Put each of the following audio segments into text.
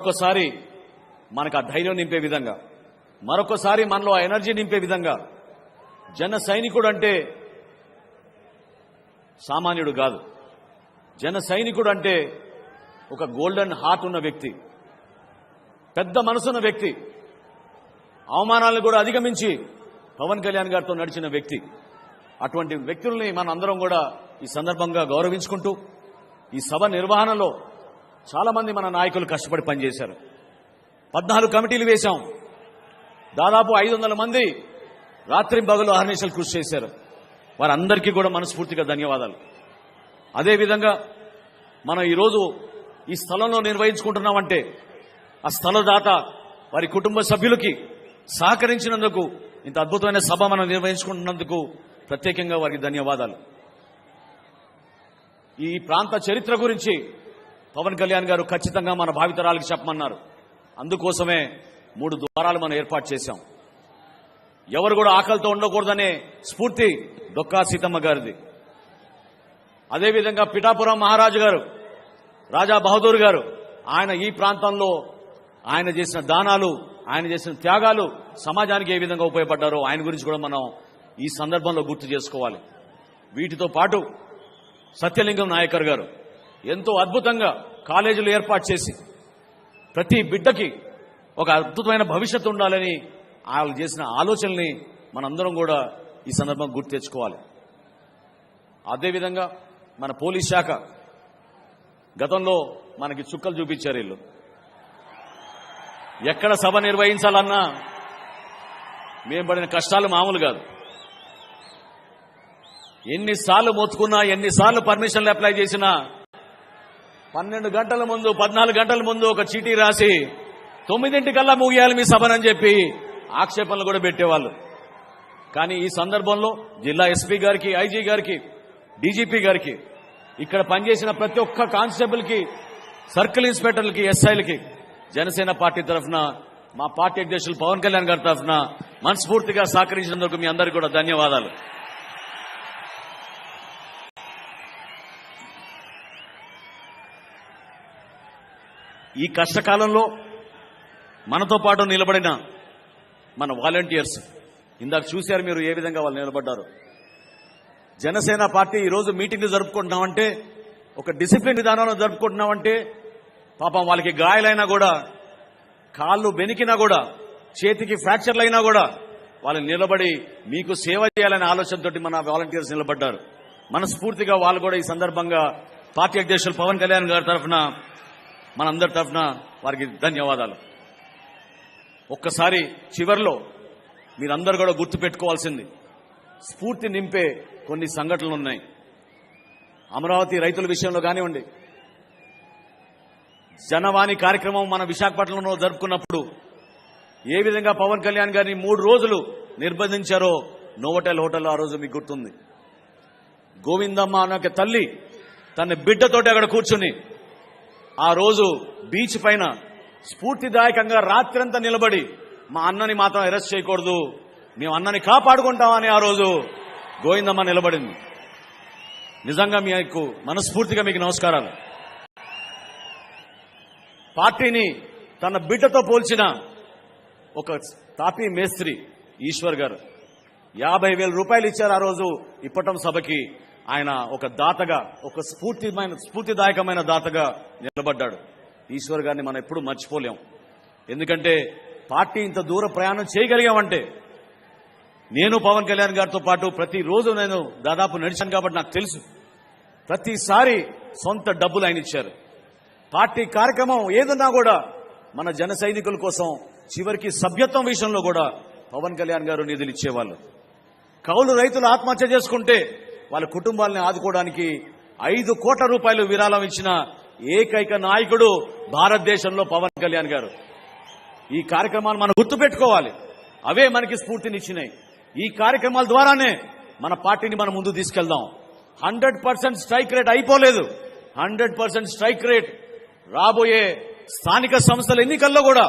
మరొకసారి మనకు ఆ ధైర్యం నింపే విధంగా, మరొకసారి మనలో ఆ ఎనర్జీ నింపే విధంగా, జన సైనికుడు అంటే సామాన్యుడు కాదు. జన సైనికుడు అంటే ఒక గోల్డెన్ హార్ట్ ఉన్న వ్యక్తి, పెద్ద మనసున్న వ్యక్తి, అవమానాలను కూడా అధిగమించి పవన్ కళ్యాణ్ గారితో నడిచిన వ్యక్తి. అటువంటి వ్యక్తుల్ని మనందరం కూడా ఈ సందర్భంగా గౌరవించుకుంటూ, ఈ సభ నిర్వహణలో చాలా మంది మన నాయకులు కష్టపడి పనిచేశారు. 14 కమిటీలు వేశాం. దాదాపు 500 మంది రాత్రి పగలు అహర్నిశలు కృషి చేశారు. వారందరికీ కూడా మనస్ఫూర్తిగా ధన్యవాదాలు. అదేవిధంగా మనం ఈరోజు ఈ స్థలంలో నిర్వహించుకుంటున్నామంటే ఆ స్థలదాత వారి కుటుంబ సభ్యులకి సహకరించినందుకు, ఇంత అద్భుతమైన సభ మనం నిర్వహించుకుంటున్నందుకు ప్రత్యేకంగా వారికి ధన్యవాదాలు. ఈ ప్రాంత చరిత్ర గురించి పవన్ కళ్యాణ్ గారు ఖచ్చితంగా మన భావితరాలకు చెప్పమన్నారు. అందుకోసమే 3 ద్వారాలు మనం ఏర్పాటు చేశాం. ఎవరు కూడా ఆకలితో ఉండకూడదనే స్ఫూర్తి డొక్కా సీతమ్మ గారిది. అదేవిధంగా పిఠాపురం మహారాజు గారు, రాజా బహదూర్ గారు, ఆయన ఈ ప్రాంతంలో ఆయన చేసిన దానాలు, ఆయన చేసిన త్యాగాలు సమాజానికి ఏ విధంగా ఉపయోగపడ్డారో ఆయన గురించి కూడా మనం ఈ సందర్భంలో గుర్తు చేసుకోవాలి. వీటితో పాటు సత్యలింగం నాయకర్ గారు ఎంతో అద్భుతంగా కాలేజీలు ఏర్పాటు చేసి ప్రతి బిడ్డకి ఒక అద్భుతమైన భవిష్యత్తు ఉండాలని వాళ్ళు చేసిన ఆలోచనల్ని మనందరం కూడా ఈ సందర్భంగా గుర్తు తెచ్చుకోవాలి. అదేవిధంగా మన పోలీస్ శాఖ గతంలో మనకి చుక్కలు చూపించారు. వీళ్ళు ఎక్కడ సభ నిర్వహించాలన్నా మేము పడిన కష్టాలు మామూలు కాదు. ఎన్నిసార్లు మొత్తుకున్నా, ఎన్నిసార్లు పర్మిషన్లు అప్లై చేసినా 12 గంటల ముందు, 14 గంటల ముందు ఒక చీటీ రాసి 9 ముగియాలి మీ సభనని చెప్పి ఆక్షేపణలు కూడా పెట్టేవాళ్ళు. కానీ ఈ సందర్భంలో జిల్లా ఎస్పీ గారికి, ఐజీ గారికి, డీజీపీ గారికి, ఇక్కడ పనిచేసిన ప్రతి ఒక్క కానిస్టేబుల్కి, సర్కిల్ ఇన్స్పెక్టర్లకి, ఎస్ఐలకి జనసేన పార్టీ తరఫున, మా పార్టీ అధ్యక్షులు పవన్ కళ్యాణ్ గారి తరఫున మనస్ఫూర్తిగా సహకరించినందుకు మీ అందరికీ కూడా ధన్యవాదాలు. ఈ కష్టకాలంలో మనతో పాటు నిలబడిన మన వాలంటీర్స్, ఇందాక చూశారు మీరు ఏ విధంగా వాళ్ళు నిలబడ్డారు. జనసేన పార్టీ ఈరోజు మీటింగ్లు జరుపుకుంటున్నామంటే, ఒక డిసిప్లిన్ విధానంలో జరుపుకుంటున్నామంటే, పాపం వాళ్ళకి గాయాలైనా కూడా, కాళ్ళు బెనికినా కూడా, చేతికి ఫ్రాక్చర్లు అయినా కూడా వాళ్ళు నిలబడి మీకు సేవ చేయాలనే ఆలోచనతోటి మన వాలంటీర్స్ నిలబడ్డారు. మనస్ఫూర్తిగా వాళ్ళు కూడా ఈ సందర్భంగా పార్టీ అధ్యక్షులు పవన్ కళ్యాణ్ గారి తరఫున, మనందరి తరఫున వారికి ధన్యవాదాలు. ఒక్కసారి చివరిలో మీరందరూ కూడా గుర్తు పెట్టుకోవాల్సింది, స్ఫూర్తి నింపే కొన్ని సంఘటనలు ఉన్నాయి. అమరావతి రైతుల విషయంలో కానివ్వండి, జనవాణి కార్యక్రమం మన విశాఖపట్నంలో జరుపుకున్నప్పుడు ఏ విధంగా పవన్ కళ్యాణ్ గారిని 3 రోజులు నిర్బంధించారో నోవోటెల్ హోటల్లో ఆ రోజు మీకు గుర్తుంది. గోవిందమ్మ అనే తల్లి తన బిడ్డతోటి అక్కడ కూర్చుని ఆ రోజు బీచ్ పైన స్ఫూర్తిదాయకంగా రాత్రంతా నిలబడి, మా అన్నని మాత్రం అరెస్ట్ చేయకూడదు, మేము అన్నని కాపాడుకుంటామని ఆ రోజు గోవిందమ్మ నిలబడింది. నిజంగా మీకు మనస్ఫూర్తిగా మీకు నమస్కారాలు. పార్టీని తన బిడ్డతో పోల్చిన ఒక తాపీ మేస్త్రి ఈశ్వర్ గారు 50,000 రూపాయలు ఇచ్చారు ఆ రోజు ఇప్పటం సభకి. ఆయన ఒక దాతగా, ఒక స్ఫూర్తిదాయకమైన దాతగా నిలబడ్డాడు. ఈశ్వర్ గారిని మనం ఎప్పుడూ మర్చిపోలేం. ఎందుకంటే పార్టీ ఇంత దూర ప్రయాణం చేయగలిగామంటే, నేను పవన్ కళ్యాణ్ గారితో పాటు ప్రతిరోజు నేను దాదాపు నడిచాను కాబట్టి నాకు తెలుసు. ప్రతిసారి సొంత డబ్బులు ఆయన ఇచ్చారు. పార్టీ కార్యక్రమం ఏదన్నా కూడా మన జన సైనికుల కోసం, చివరికి సభ్యత్వం విషయంలో కూడా పవన్ కళ్యాణ్ గారు నిధులు ఇచ్చేవాళ్ళు. కౌలు రైతులు ఆత్మహత్య చేసుకుంటే వాళ్ళ కుటుంబాలని ఆదుకోవడానికి 5 కోట్ల రూపాయలు విరాళం ఇచ్చిన ఏకైక నాయకుడు భారతదేశంలో పవన్ కళ్యాణ్ గారు. ఈ కార్యక్రమాలు మనం గుర్తుపెట్టుకోవాలి. అవే మనకి స్ఫూర్తినిచ్చినాయి. ఈ కార్యక్రమాల ద్వారానే మన పార్టీని మనం ముందు తీసుకెళ్దాం. 100% స్ట్రైక్ రేట్ అయిపోలేదు. 100% స్ట్రైక్ రేట్ రాబోయే స్థానిక సంస్థల ఎన్నికల్లో కూడా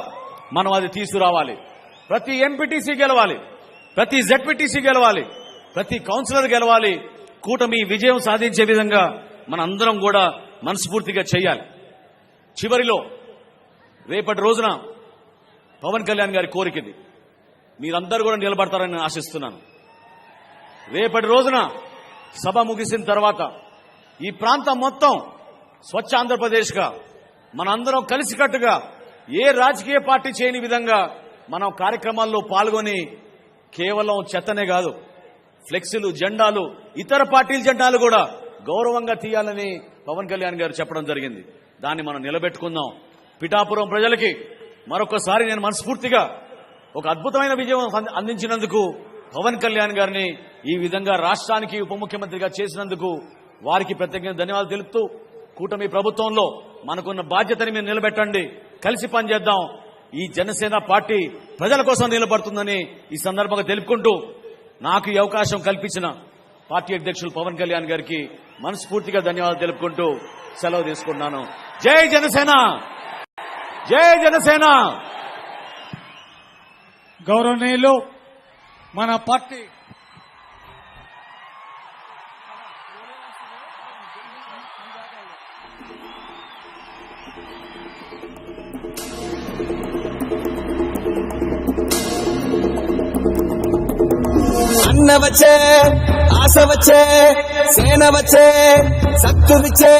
మనం అది తీసుకురావాలి. ప్రతి ఎంపీటీసీ గెలవాలి, ప్రతి జెడ్పీటీసీ గెలవాలి, ప్రతి కౌన్సిలర్ గెలవాలి. కూటమి విజయం సాధించే విధంగా మన అందరం కూడా మనస్ఫూర్తిగా చేయాలి. చివరిలో రేపటి రోజున పవన్ కళ్యాణ్ గారి కోరికది, మీరందరూ కూడా నిలబడతారని నేను ఆశిస్తున్నాను. రేపటి రోజున సభ ముగిసిన తర్వాత ఈ ప్రాంతం మొత్తం స్వచ్ఛ ఆంధ్రప్రదేశ్గా మనందరం కలిసికట్టుగా ఏ రాజకీయ పార్టీ చేయని విధంగా మనం కార్యక్రమాల్లో పాల్గొని కేవలం చెత్తనే కాదు, ఫ్లెక్సీలు, జెండాలు, ఇతర పార్టీల జెండాలు కూడా గౌరవంగా తీయాలని పవన్ కళ్యాణ్ గారు చెప్పడం జరిగింది. దాన్ని మనం నిలబెట్టుకుందాం. పిఠాపురం ప్రజలకి మరొకసారి నేను మనస్ఫూర్తిగా ఒక అద్భుతమైన విజయం అందించినందుకు పవన్ కళ్యాణ్ గారిని ఈ విధంగా రాష్ట్రానికి ఉప ముఖ్యమంత్రిగా చేసినందుకు వారికి ప్రత్యేకంగా ధన్యవాదాలు తెలుపుతూ, కూటమి ప్రభుత్వంలో మనకున్న బాధ్యతని మీరు నిలబెట్టండి, కలిసి పనిచేద్దాం. ఈ జనసేన పార్టీ ప్రజల కోసం నిలబడుతుందని ఈ సందర్భంగా తెలుపుకుంటూ, నాకు ఈ అవకాశం కల్పించిన పార్టీ అధ్యక్షులు పవన్ కళ్యాణ్ గారికి మనస్ఫూర్తిగా ధన్యవాదాలు తెలుపుకుంటూ సెలవు తీసుకుంటున్నాను. జై జనసేన, జై జనసేన. గౌరవనీయులు మన పార్టీ అన్న వచ్చే, ఆశ వచ్చే, సేన వచ్చే, సత్తు విచ్చే.